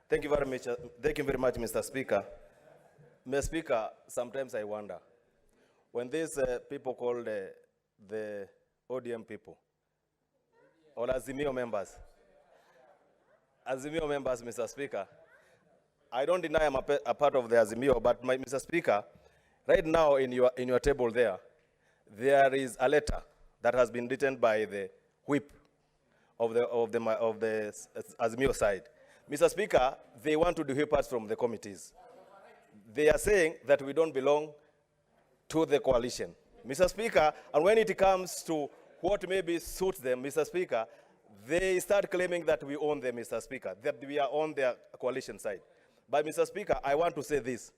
Thank you very much. Thank you very much, Mr. Speaker. Mr. Speaker, sometimes I wonder, when these people called the ODM people, or Azimio members, Mr. Speaker, I don't deny I'm a part of the Azimio, but Mr. Speaker, right now in your table there is a letter that has been written by the whip of the Azimio side. Mr. Speaker, they want to whip us from the committees. They are saying that we don't belong to the coalition. Mr. Speaker, and when it comes to what maybe suits them, Mr. Speaker, they start claiming that we own them, Mr. Speaker, that we are on their coalition side. But Mr. Speaker, I want to say this,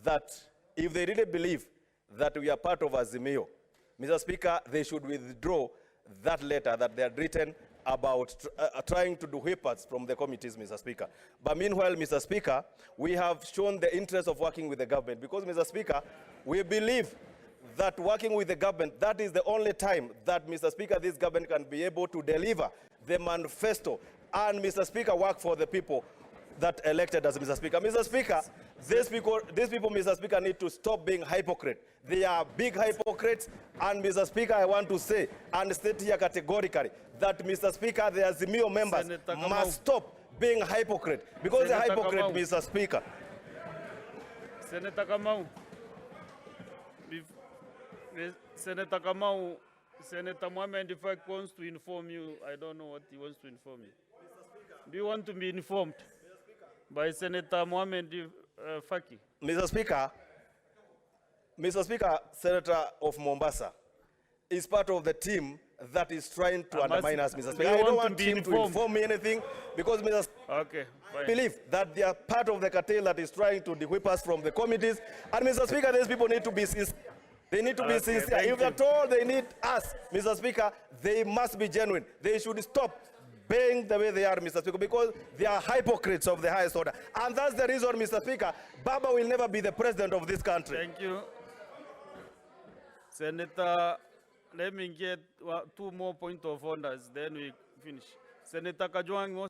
that if they really believe that we are part of Azimio, Mr. Speaker, they should withdraw that letter that they had written about trying to do whip us from the committees, Mr. Speaker. But meanwhile, Mr. Speaker, we have shown the interest of working with the government because, Mr. Speaker, we believe that working with the government, that is the only time that, Mr. Speaker, this government can be able to deliver the manifesto and, Mr. Speaker, work for the people that elected us, Mr. Speaker. Mr. Speaker, these people, Mr. Speaker, need to stop being hypocrite. They are big hypocrites, and, Mr. Speaker, I want to say and state here categorically that, Mr. Speaker, the Azimio members must stop being hypocrite because they're hypocrite, Mr. Speaker. Senator Kamau, Senator Kamau, Senator Mohammed, if I wants to inform you, I don't know what he wants to inform you. Do you want to be informed by Senator Mohammed Faki? Mr. Speaker, Senator of Mombasa is part of the team that is trying to undermine us, Mr. Speaker. I don't want him to inform me anything because, Mr. Okay, I believe that they are part of the cartel that is trying to whip us from the committees. And, Mr. Speaker, these people need to be sincere. They need to be sincere. If they're told they need us, Mr. Speaker, they must be genuine. They should stop being the way they are, Mr. Speaker, because they are hypocrites of the highest order. And that's the reason, Mr. Speaker, Baba will never be the president of this country. Thank you. Senator, let me get 2 more points of orders, then we finish. Senator Kajwang.